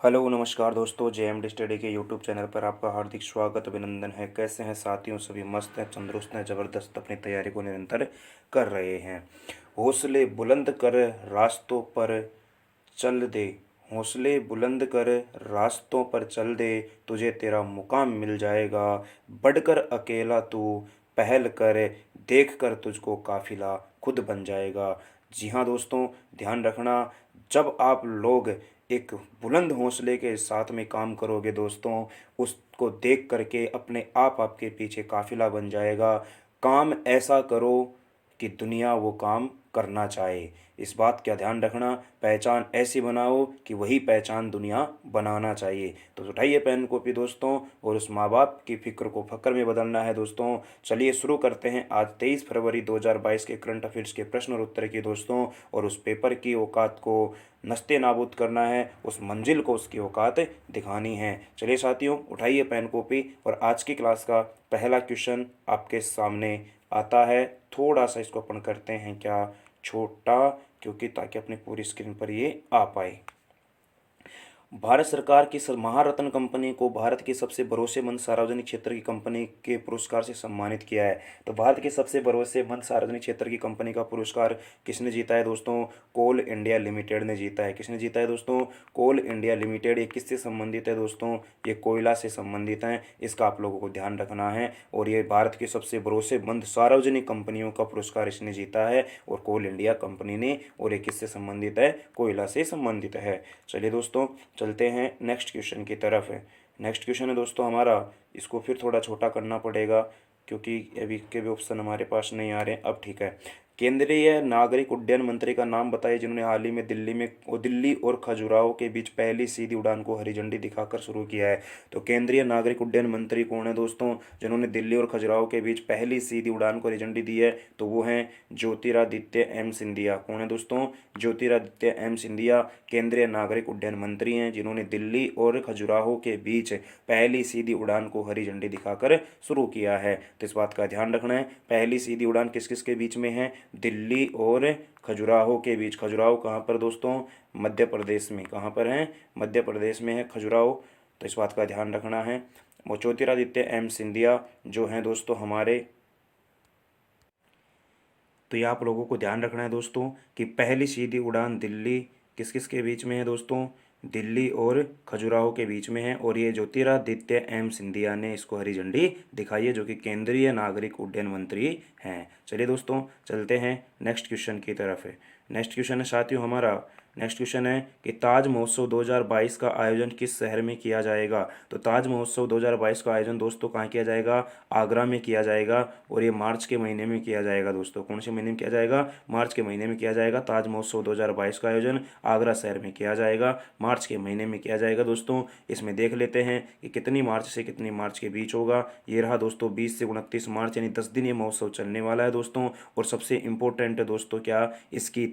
Hello नमस्कार दोस्तों, JMD study के यूट्यूब चैनल पर आपका हार्दिक स्वागत अभिनंदन है। कैसे हैं साथियों? सभी मस्त हैं, तंदुरुस्त हैं, ज़बरदस्त अपनी तैयारी को निरंतर कर रहे हैं। हौसले बुलंद कर रास्तों पर चल दे, हौसले बुलंद कर रास्तों पर चल दे, तुझे तेरा मुकाम मिल जाएगा। बढ़कर अकेला तू पहल कर, देख कर तुझको काफिला खुद बन जाएगा। जी हाँ दोस्तों, ध्यान रखना, जब आप लोग एक बुलंद हौसले के साथ में काम करोगे दोस्तों, उसको देख करके अपने आप आपके पीछे काफिला बन जाएगा। काम ऐसा करो कि दुनिया वो काम करना चाहे। इस बात का ध्यान रखना, पहचान ऐसी बनाओ कि वही पहचान दुनिया बनाना चाहिए। तो उठाइए पेन कॉपी दोस्तों, और उस माँ बाप की फिक्र को फक्र में बदलना है दोस्तों। चलिए शुरू करते हैं आज 23 फरवरी 2022 के करंट अफेयर्स के प्रश्न और उत्तर की दोस्तों। और उस पेपर की औकात को नस्ते नाबूद करना है, उस मंजिल को उसकी औकात दिखानी है। चलिए साथियों, उठाइए पेन कॉपी और आज की क्लास का पहला क्वेश्चन आपके सामने आता है। थोड़ा सा इसको अपन करते हैं क्या छोटा, क्योंकि ताकि अपनी पूरी स्क्रीन पर ये आ पाए। भारत सरकार की महारत्न कंपनी को भारत की सबसे भरोसेमंद सार्वजनिक क्षेत्र की कंपनी के पुरस्कार से सम्मानित किया है। तो भारत की सबसे भरोसेमंद सार्वजनिक क्षेत्र की कंपनी का पुरस्कार किसने जीता है दोस्तों? कोल इंडिया लिमिटेड ने जीता है। किसने जीता है दोस्तों? कोल इंडिया लिमिटेड। ये किससे संबंधित है दोस्तों? ये कोयला से संबंधित है। इसका आप लोगों को ध्यान रखना है। और ये भारत की सबसे भरोसेमंद सार्वजनिक कंपनियों का पुरस्कार इसने जीता है, और कोल इंडिया कंपनी ने। और ये किससे संबंधित है? कोयला से संबंधित है। चलिए दोस्तों, चलते हैं नेक्स्ट क्वेश्चन की तरफ। नेक्स्ट क्वेश्चन है दोस्तों हमारा, इसको फिर थोड़ा छोटा करना पड़ेगा क्योंकि अभी के भी ऑप्शन हमारे पास नहीं आ रहे। अब ठीक है। केंद्रीय नागरिक उड्डयन मंत्री का नाम बताइए जिन्होंने हाल ही में दिल्ली और खजुराहो के बीच पहली सीधी उड़ान को हरी झंडी दिखाकर शुरू किया है। तो केंद्रीय नागरिक उड्डयन मंत्री कौन है दोस्तों, जिन्होंने दिल्ली और खजुराहो के बीच पहली सीधी उड़ान को हरी झंडी दी है? तो वो हैं ज्योतिरादित्य एम सिंधिया। कौन है दोस्तों? ज्योतिरादित्य एम सिंधिया केंद्रीय नागरिक उड्डयन मंत्री हैं, जिन्होंने दिल्ली और खजुराहो के बीच पहली सीधी उड़ान को हरी झंडी दिखाकर शुरू किया है। तो इस बात का ध्यान रखना है, पहली सीधी उड़ान किस किस के बीच में है? दिल्ली और खजुराहो के बीच। खजुराहो कहाँ पर दोस्तों? मध्य प्रदेश में। कहाँ पर है? मध्य प्रदेश में है खजुराहो। तो इस बात का ध्यान रखना है। वो ज्योतिरादित्य एम सिंधिया जो हैं दोस्तों हमारे, तो ये आप लोगों को ध्यान रखना है दोस्तों कि पहली सीधी उड़ान दिल्ली किस किस के बीच में है दोस्तों? दिल्ली और खजुराहो के बीच में है। और ये ज्योतिरादित्य एम सिंधिया ने इसको हरी झंडी दिखाई है, जो कि केंद्रीय नागरिक उड्डयन मंत्री हैं। चलिए दोस्तों, चलते हैं नेक्स्ट क्वेश्चन की तरफ। नेक्स्ट क्वेश्चन है साथियों हमारा, नेक्स्ट क्वेश्चन है कि ताज महोत्सव 2022 का आयोजन किस शहर में किया जाएगा? तो ताज महोत्सव 2022 का आयोजन दोस्तों कहाँ किया जाएगा? आगरा में किया जाएगा। और ये मार्च के महीने में किया जाएगा दोस्तों। कौन से महीने में किया जाएगा? मार्च के महीने में किया जाएगा। ताज महोत्सव 2022 का आयोजन आगरा शहर में किया जाएगा, मार्च के महीने में किया जाएगा दोस्तों। इसमें देख लेते हैं कि कितनी मार्च से कितनी मार्च के बीच होगा। ये रहा दोस्तों 20 से 29 मार्च, यानी 10 दिन ये महोत्सव चलने वाला है दोस्तों। और सबसे इम्पोर्टेंट है दोस्तों क्या? इसकी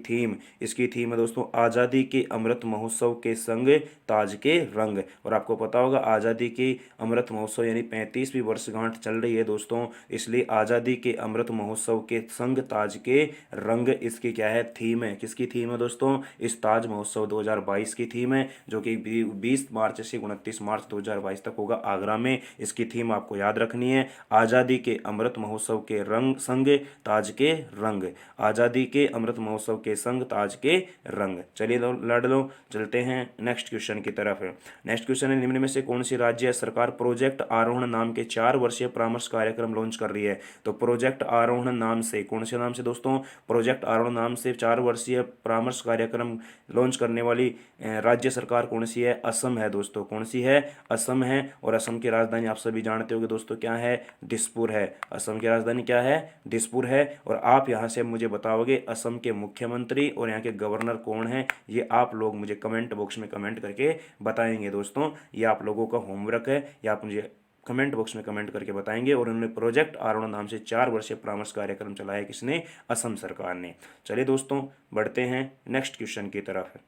थीम है दोस्तों आज़ादी के अमृत महोत्सव के संग ताज के रंग। और आपको पता होगा आज़ादी की अमृत महोत्सव यानी 35वीं वर्षगांठ चल रही है दोस्तों, इसलिए आज़ादी के अमृत महोत्सव के संग ताज के रंग इसकी क्या है? थीम है। किसकी थीम है दोस्तों? इस ताज महोत्सव 2022 की थीम है, जो कि 20 मार्च से 29 मार्च 2022 तक होगा आगरा में। इसकी थीम आपको याद रखनी है, आज़ादी के अमृत महोत्सव के रंग संग ताज के रंग। आज़ादी के अमृत महोत्सव के संग ताज के रंग। चलिए लड़ लो, चलते हैं नेक्स्ट क्वेश्चन की तरफ। नेक्स्ट क्वेश्चन है, निम्न में से कौन सी राज्य सरकार प्रोजेक्ट आरोहण नाम के 4 वर्षीय परामर्श कार्यक्रम लॉन्च कर रही है? तो प्रोजेक्ट आरोहण नाम से, कौन से नाम से दोस्तों? प्रोजेक्ट आरोहण नाम से 4 वर्षीय परामर्श कार्यक्रम लॉन्च करने वाली राज्य सरकार कौन सी है? असम है दोस्तों। कौन सी है? असम है। और असम की राजधानी आप सभी जानते होंगे दोस्तों, क्या है? दिसपुर है। असम की राजधानी क्या है? दिसपुर है। और आप यहाँ से मुझे बताओगे असम के मुख्यमंत्री और यहाँ के गवर्नर कौन है, ये आप लोग मुझे कमेंट बॉक्स में कमेंट करके बताएंगे दोस्तों। ये आप लोगों का होमवर्क है, या आप मुझे कमेंट बॉक्स में कमेंट करके बताएंगे। और उन्होंने प्रोजेक्ट आरोहण नाम से 4 वर्षीय परामर्श कार्यक्रम चलाया, किसने? असम सरकार ने। चलिए दोस्तों, बढ़ते हैं नेक्स्ट क्वेश्चन की तरफ।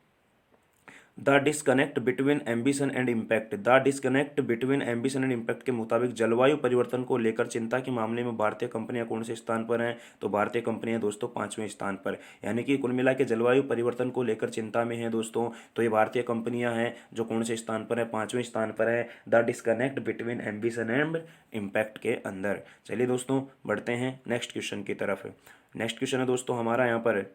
The disconnect between ambition and impact, the disconnect between ambition and impact के मुताबिक जलवायु परिवर्तन को लेकर चिंता के मामले में भारतीय कंपनियां कौन से स्थान पर हैं? तो भारतीय कंपनियां दोस्तों 5वें स्थान पर, यानी कि कुल मिला के जलवायु परिवर्तन को लेकर चिंता में है दोस्तों, तो ये भारतीय कंपनियां हैं जो कौन से स्थान पर है? 5वें स्थान पर है the disconnect between ambition and impact के अंदर। चलिए दोस्तों बढ़ते हैं नेक्स्ट क्वेश्चन की तरफ। नेक्स्ट क्वेश्चन है दोस्तों हमारा यहाँ पर,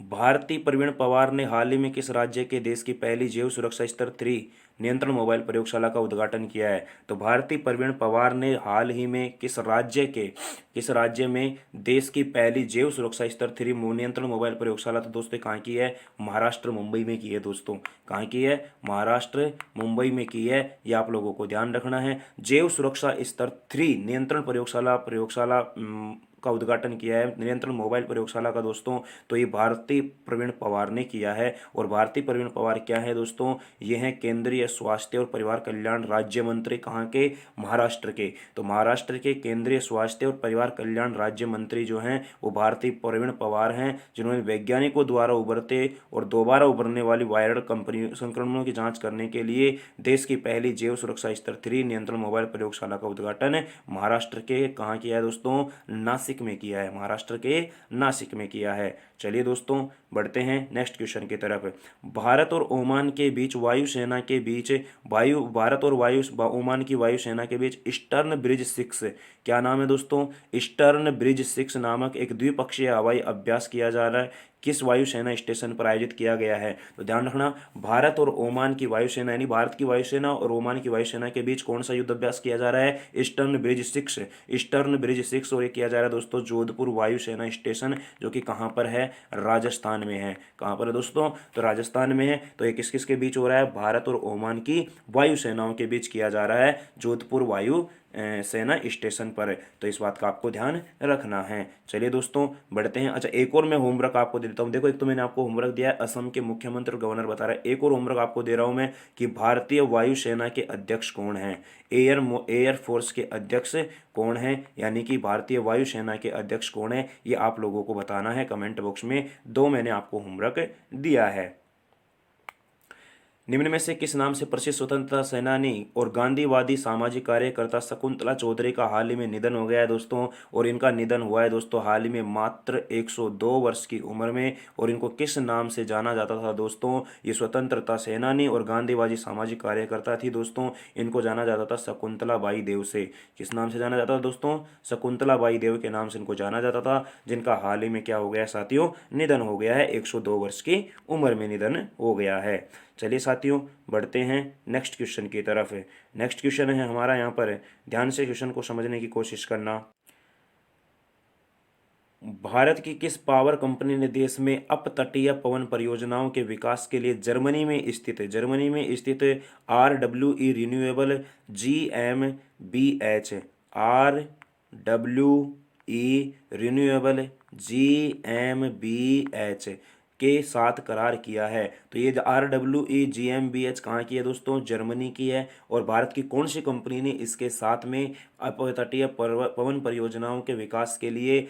भारती प्रवीण पवार ने हाल ही में किस राज्य के देश की पहली जैव सुरक्षा स्तर 3 नियंत्रण मोबाइल प्रयोगशाला का उद्घाटन किया है? तो भारती प्रवीण पवार ने हाल ही में किस राज्य में देश की पहली जैव सुरक्षा स्तर 3 नियंत्रण मोबाइल प्रयोगशाला, तो दोस्तों कहाँ की है? महाराष्ट्र मुंबई में की है दोस्तों। कहाँ की है? महाराष्ट्र मुंबई में की है, ये आप लोगों को ध्यान रखना है। जैव सुरक्षा स्तर 3 नियंत्रण प्रयोगशाला का उद्घाटन किया है, नियंत्रण मोबाइल प्रयोगशाला का दोस्तों, तो ये भारती प्रवीण पवार ने किया है। और भारती प्रवीण पवार क्या है दोस्तों? ये हैं केंद्रीय स्वास्थ्य और परिवार कल्याण राज्य मंत्री। कहाँ के? महाराष्ट्र के। तो महाराष्ट्र के केंद्रीय स्वास्थ्य और परिवार कल्याण राज्य मंत्री जो हैं वो भारती प्रवीण पवार हैं, जिन्होंने वैज्ञानिकों द्वारा उभरते और दोबारा उभरने वाली वायरल कंपनी संक्रमणों की जांच करने के लिए देश की पहली जैव सुरक्षा स्तर 3 नियंत्रण मोबाइल प्रयोगशाला का उद्घाटन महाराष्ट्र के कहाँ किया है दोस्तों? नासिक में किया है, महाराष्ट्र के नासिक में किया है। चलिए दोस्तों बढ़ते हैं नेक्स्ट क्वेश्चन की तरफ। भारत और ओमान के बीच वायुसेना के बीच ओमान की वायुसेना के बीच ईस्टर्न ब्रिज 6, क्या नाम है दोस्तों? ईस्टर्न ब्रिज 6 नामक एक द्विपक्षीय हवाई अभ्यास किया जा रहा है, किस वायुसेना स्टेशन पर आयोजित किया गया है? तो ध्यान रखना, भारत और ओमान की वायुसेना यानी भारत की वायुसेना और ओमान की वायुसेना के बीच कौन सा युद्ध अभ्यास किया जा रहा है? ईस्टर्न ब्रिज 6, ईस्टर्न ब्रिज 6, और ये किया जा रहा है दोस्तों जोधपुर वायुसेना स्टेशन, जो कि कहाँ पर है? राजस्थान में है। कहाँ पर है दोस्तों? तो राजस्थान में है। तो ये किस किस के बीच हो रहा है? भारत और ओमान की वायुसेनाओं के बीच किया जा रहा है, जोधपुर वायु सेना स्टेशन पर। तो इस बात का आपको ध्यान रखना है। चलिए दोस्तों बढ़ते हैं। अच्छा, एक और मैं होमवर्क आपको दे देता हूँ। देखो, एक तो मैंने आपको होमवर्क दिया है असम के मुख्यमंत्री और गवर्नर बता रहा है, एक और होमवर्क आपको दे रहा हूँ मैं कि भारतीय वायुसेना के अध्यक्ष कौन हैं? एयर फोर्स के अध्यक्ष कौन है, यानी कि भारतीय वायुसेना के अध्यक्ष कौन है, ये आप लोगों को बताना है कमेंट बॉक्स में। दो मैंने आपको होमवर्क दिया है। निम्न में से किस नाम से प्रसिद्ध स्वतंत्रता सेनानी और गांधीवादी सामाजिक कार्यकर्ता शकुंतला चौधरी का हाल ही में निधन हो गया है दोस्तों? और इनका निधन हुआ है दोस्तों हाल ही में मात्र 102 वर्ष की उम्र में। और इनको किस नाम से जाना जाता था दोस्तों? ये स्वतंत्रता सेनानी और गांधीवादी सामाजिक कार्यकर्ता थी दोस्तों। इनको जाना जाता था शकुंतला बाई देव से। किस नाम से जाना जाता था दोस्तों? शकुंतला बाई देव के नाम से इनको जाना जाता था, जिनका हाल ही में क्या हो गया साथियों? निधन हो गया है। 102 वर्ष की उम्र में निधन हो गया है। चलिए साथियों बढ़ते हैं नेक्स्ट क्वेश्चन की तरफ। नेक्स्ट क्वेश्चन है हमारा यहाँ पर, ध्यान से क्वेश्चन को समझने की कोशिश करना। भारत की किस पावर कंपनी ने देश में अपतटीय पवन परियोजनाओं के विकास के लिए जर्मनी में स्थित RWE रिन्यूएबल GmbH के साथ करार किया है? तो ये RWE GmbH कहाँ की है दोस्तों? जर्मनी की है। और भारत की कौन सी कंपनी ने इसके साथ में अपतटीय पवन परियोजनाओं के विकास के लिए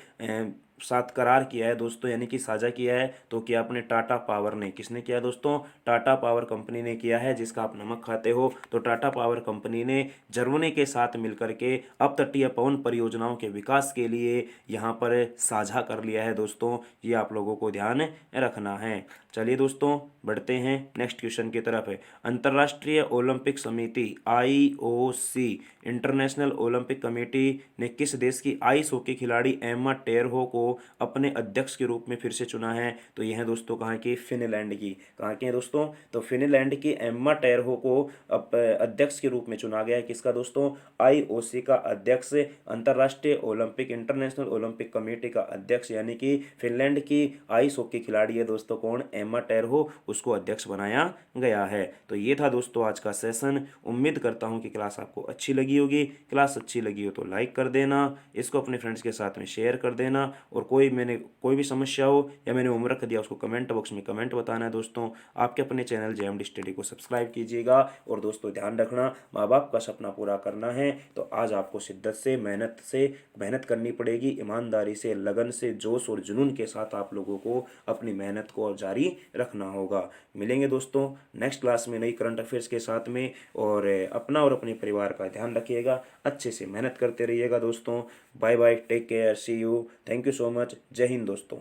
साथ करार किया है दोस्तों, यानी कि साझा किया है? तो क्या अपने टाटा पावर ने, किसने किया दोस्तों? टाटा पावर कंपनी ने किया है, जिसका आप नमक खाते हो। तो टाटा पावर कंपनी ने जर्मनी के साथ मिलकर के अपतटीय पवन परियोजनाओं के विकास के लिए यहाँ पर साझा कर लिया है दोस्तों। ये आप लोगों को ध्यान रखना है। चलिए दोस्तों बढ़ते हैं नेक्स्ट क्वेश्चन की तरफ। अंतर्राष्ट्रीय ओलंपिक समिति IOC इंटरनेशनल ओलंपिक कमेटी ने किस देश की आइस हॉकी खिलाड़ी एम्मा टेरहो को अपने अध्यक्ष के रूप में फिर से चुना है? तो यह है दोस्तों कहाँ की? फिनलैंड की। कहाँ की है दोस्तों? तो फिनलैंड की एम्मा टेरहो को अध्यक्ष के रूप में चुना गया है। किसका दोस्तों? IOC का अध्यक्ष, अंतर्राष्ट्रीय ओलंपिक इंटरनेशनल ओलंपिक कमेटी का अध्यक्ष, यानी कि फिनलैंड की आइस हॉकी खिलाड़ी है दोस्तों कौन? एम्मा टेरहो, उसको अध्यक्ष बनाया गया है। तो ये था दोस्तों आज का सेशन। उम्मीद करता हूँ कि क्लास आपको अच्छी लगी होगी। क्लास अच्छी लगी हो तो लाइक कर देना, इसको अपने फ्रेंड्स के साथ में शेयर कर देना और और मैंने कोई भी समस्या हो या मैंने होमवर्क रख दिया उसको कमेंट बॉक्स में कमेंट बताना है दोस्तों। आपके अपने चैनल JMD स्टडी को सब्सक्राइब कीजिएगा। और दोस्तों ध्यान रखना, माँ बाप का सपना पूरा करना है तो आज आपको शिद्दत से मेहनत करनी पड़ेगी, ईमानदारी से, लगन से, जोश और जुनून के साथ आप लोगों को अपनी मेहनत को जारी रखना होगा। मिलेंगे दोस्तों नेक्स्ट क्लास में नई करंट अफेयर्स के साथ में। और अपना और अपने परिवार का ध्यान रखिएगा, अच्छे से मेहनत करते रहिएगा दोस्तों। Bye bye, take care, see you, thank you so much, जय हिंद दोस्तों।